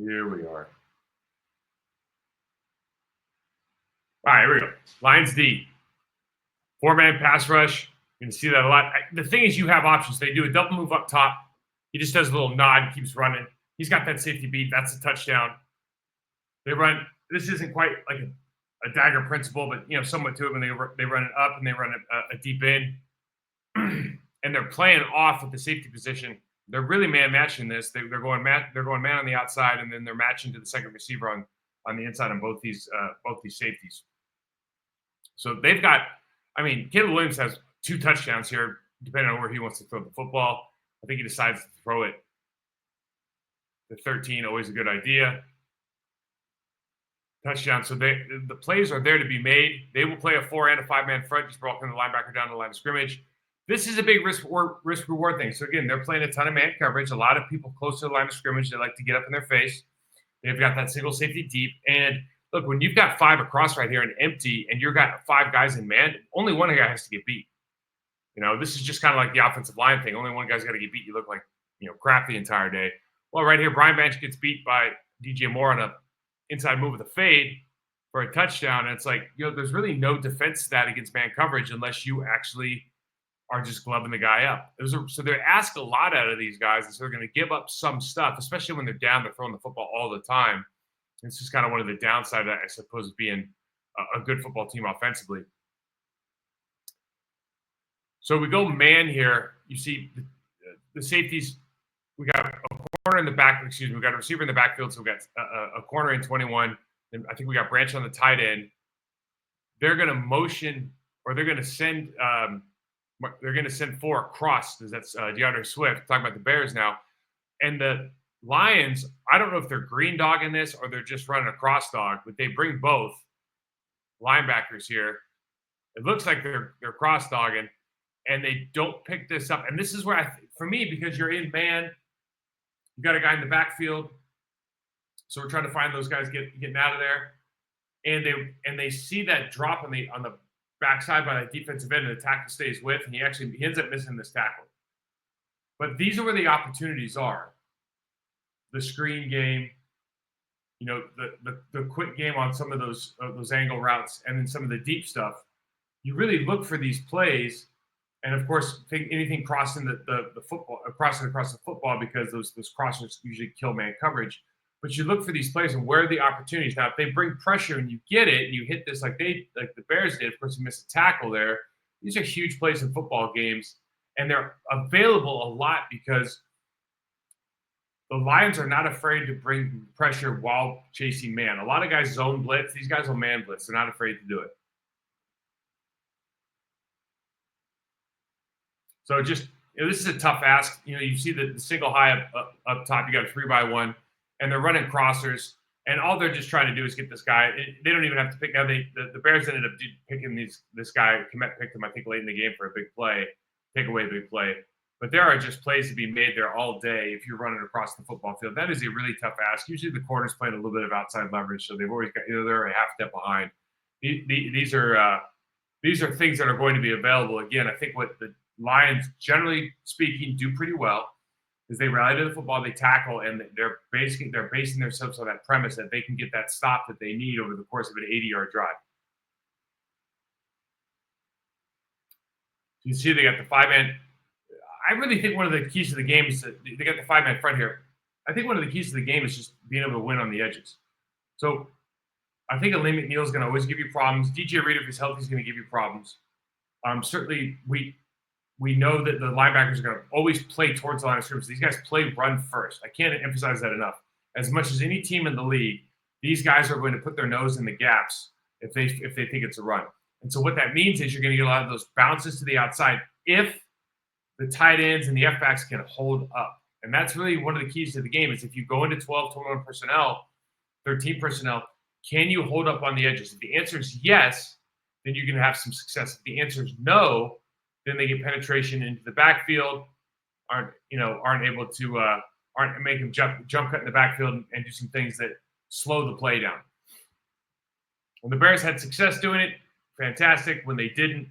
Here we are. All right, here we go. Lions D. 4-man pass rush. You can see that a lot. The thing is, you have options. They do a double move up top. He just does a little nod, keeps running. He's got that safety beat. That's a touchdown. They run. This isn't quite like a dagger principle, but somewhat to it when they run it up and they run a deep in, and they're playing off at the safety position. They're really man matching this. They're going man on the outside, and then they're matching to the second receiver on the inside on both these safeties. So they've got. I mean, Caleb Williams has 2 touchdowns here, depending on where he wants to throw the football. I think he decides to throw it to 13. Always a good idea. Touchdown. So the plays are there to be made. They will play a 4 and a 5-man front, just walking the linebacker down the line of scrimmage. This is a big risk reward thing. So again, they're playing a ton of man coverage. A lot of people close to the line of scrimmage, they like to get up in their face. They've got that single safety deep. And look, when you've got 5 across right here and empty, and you've got 5 guys in man, only one guy has to get beat. This is just kind of like the offensive line thing. Only one guy's got to get beat. You look like crap the entire day. Well, right here, Brian Branch gets beat by DJ Moore on a inside move with a fade for a touchdown. And it's like, there's really no defense to that against man coverage unless you actually are just gloving the guy up. So they ask a lot out of these guys, and so they're going to give up some stuff, especially when they're down. They're throwing the football all the time. It's just kind of one of the downsides, I suppose, of being a good football team offensively. So we go man here. You see the safeties. We got a corner in the back. Excuse me. We got a receiver in the backfield. So we got a corner in 21. And I think we got Branch on the tight end. They're going to motion, or they're going to send. They're going to send 4 across. That's DeAndre Swift. Talking about the Bears now, and the Lions. I don't know if they're green dogging this or they're just running a cross dog, but they bring both linebackers here. It looks like they're cross dogging, and they don't pick this up. And this is where for me, because you're in man, you got a guy in the backfield, so we're trying to find those guys getting out of there, and they see that drop on the backside by that defensive end, and the tackle stays with, and he ends up missing this tackle. But these are where the opportunities are. The screen game, the quick game on some of those angle routes, and then some of the deep stuff. You really look for these plays, and of course, anything crossing the football, crossing across the football, because those crossers usually kill man coverage. But you look for these plays, and where are the opportunities? Now, if they bring pressure and you get it, and you hit this like the Bears did, of course, you miss a tackle there. These are huge plays in football games, and they're available a lot because the Lions are not afraid to bring pressure while chasing man. A lot of guys zone blitz. These guys will man blitz. They're not afraid to do it. So just, this is a tough ask. You see the single high up top. You got a 3-by-1, and they're running crossers, and all they're just trying to do is get this guy. They don't even have to pick. Now, the Bears ended up picking this guy. Komet picked him, I think, late in the game for a big play, take away a big play. But there are just plays to be made there all day if you're running across the football field. That is a really tough ask. Usually the corner's playing a little bit of outside leverage, so they've always got they're a half step behind. These are things that are going to be available. Again, I think what the Lions, generally speaking, do pretty well is they rally to the football, they tackle, and they're basing themselves on that premise that they can get that stop that they need over the course of an 80-yard drive. You see they got the 5-man. I really think one of the keys to the game is that they got the 5-man front here. I think one of the keys to the game is just being able to win on the edges. So I think Elaine McNeil is going to always give you problems. DJ Reed, if he's healthy, is going to give you problems. Certainly, we know that the linebackers are going to always play towards the line of scrimmage. These guys play run first. I can't emphasize that enough. As much as any team in the league, these guys are going to put their nose in the gaps if they think it's a run. And so what that means is you're going to get a lot of those bounces to the outside if the tight ends and the F-backs can hold up. And that's really one of the keys to the game is if you go into 12, 21 personnel, 13 personnel, can you hold up on the edges? If the answer is yes, then you're going to have some success. If the answer is no, then they get penetration into the backfield, aren't make them jump cut in the backfield and do some things that slow the play down. When the Bears had success doing it, fantastic. When they didn't,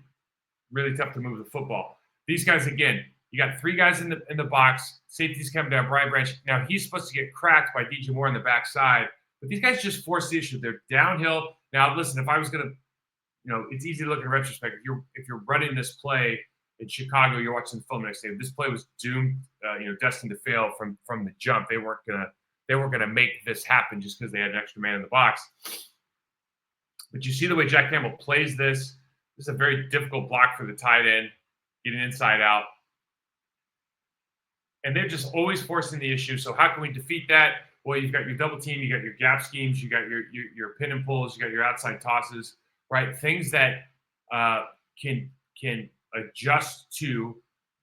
really tough to move the football. These guys, again, You got 3 guys in the box. Safety's coming down. Brian Branch. Now he's supposed to get cracked by DJ Moore on the backside, but these guys just force the issue. They're downhill. Now listen, if I was gonna, it's easy to look in retrospect. If you're running this play in Chicago, you're watching the film next day. This play was doomed, destined to fail from the jump. They weren't gonna make this happen just because they had an extra man in the box. But you see the way Jack Campbell plays this. This is a very difficult block for the tight end, getting inside out. And they're just always forcing the issue. So how can we defeat that? Well, you've got your double team, you got your gap schemes, you got your pin and pulls, you got your outside tosses, right? Things that can adjust to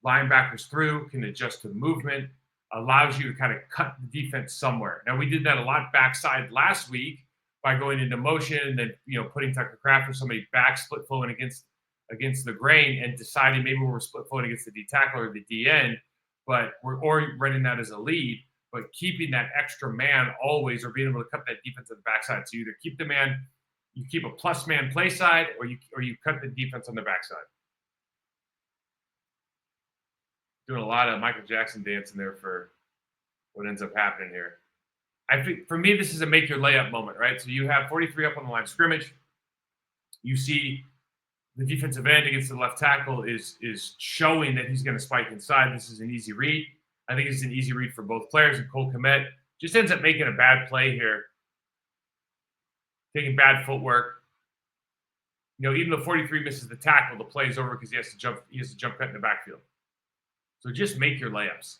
linebackers through, can adjust to movement, allows you to kind of cut the defense somewhere. Now, we did that a lot backside last week by going into motion and then, putting Tucker Kraft or somebody back split flowing against the grain and deciding maybe we're split flowing against the D tackle or the D end, but we're already running that as a lead, but keeping that extra man always, or being able to cut that defense on the backside. So you either keep the man, you keep a plus man play side, or you cut the defense on the backside. Doing a lot of Michael Jackson dancing there for what ends up happening here. I think for me, this is a make your layup moment, right? So you have 43 up on the line of scrimmage. You see the defensive end against the left tackle is showing that he's going to spike inside. This is an easy read. I think it's an easy read for both players. And Cole Kmet just ends up making a bad play here, taking bad footwork. Even though 43 misses the tackle, the play is over because he has to jump cut in the backfield. So just make your layups.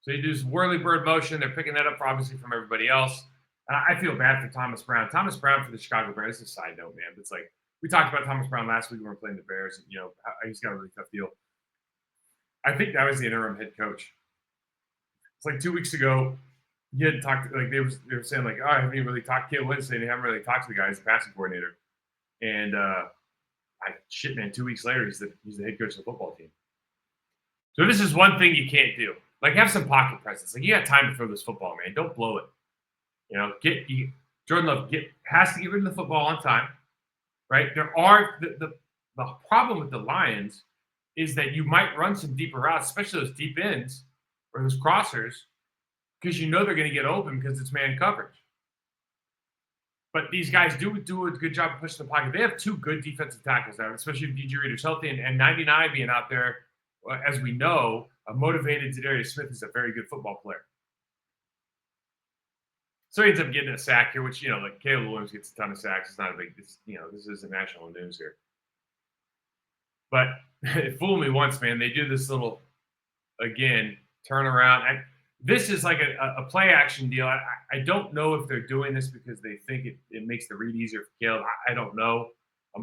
So you do this whirly bird motion. They're picking that up, obviously, from everybody else. I feel bad for Thomas Brown. Thomas Brown for the Chicago Bears. This is a side note, man. It's like we talked about Thomas Brown last week when we were playing the Bears. And, he's got a really tough deal. I think that was the interim head coach. It's like 2 weeks ago. He hadn't talked. Like they were saying, like, oh, I haven't even really talked to Kid Winston. They haven't really talked to the guy. He's the passing coordinator. And man, 2 weeks later, he's the head coach of the football team. So this is one thing you can't do. Like, have some pocket presence. Like, you got time to throw this football, man. Don't blow it. Jordan Love has to get rid of the football on time, right? There are the problem with the Lions is that you might run some deeper routes, especially those deep ends or those crossers, because they're going to get open because it's man coverage. But these guys do a good job of pushing the pocket. They have 2 good defensive tackles now, especially if DJ Reader's healthy and 99 being out there. As we know, a motivated Zadarius Smith is a very good football player. So he ends up getting a sack here, which, like Caleb Williams gets a ton of sacks. It's not a big, this isn't national news here. But it fooled me once, man. They do this little, again, turnaround. This is like a play action deal. I don't know if they're doing this because they think it makes the read easier for Caleb. I don't know.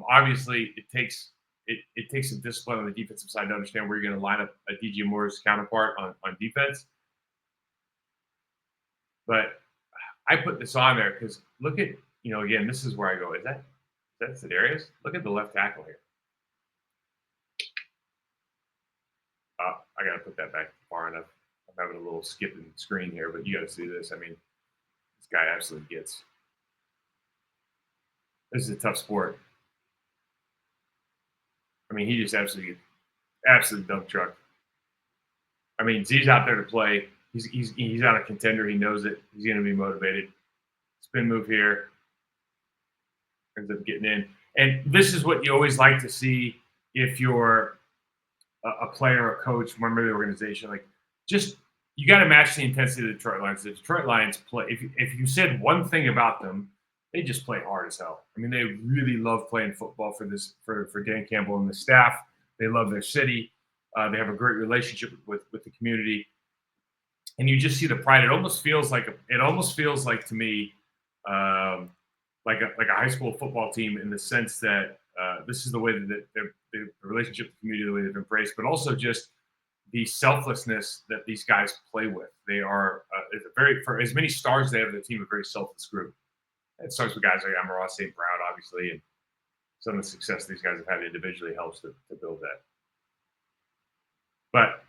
Obviously, it takes some discipline on the defensive side to understand where you're going to line up a DJ Moore's counterpart on defense. But I put this on there because look at, again, this is where I go. Is that Zadarius? Look at the left tackle here. I got to put that back far enough. I'm having a little skipping screen here, but you got to see this. I mean, this guy absolutely gets. This is a tough sport. I mean, he just absolutely dump truck. I mean, Z's out there to play. He's not a contender. He knows it. He's going to be motivated. Spin move here. Ends up getting in. And this is what you always like to see if you're a player or a coach, member of the organization. Like, just you got to match the intensity of the Detroit Lions. The Detroit Lions play. If you said one thing about them, they just play hard as hell. I mean, they really love playing football for Dan Campbell and the staff. They love their city. They have a great relationship with the community, and you just see the pride. It almost feels like to me like a high school football team in the sense that this is the way that the relationship with the community, the way they've embraced, but also just the selflessness that these guys play with. They are for as many stars they have in the team, a very selfless group. It starts with guys like Amon-Ra St. Brown, obviously, and some of the success these guys have had individually helps to build that. But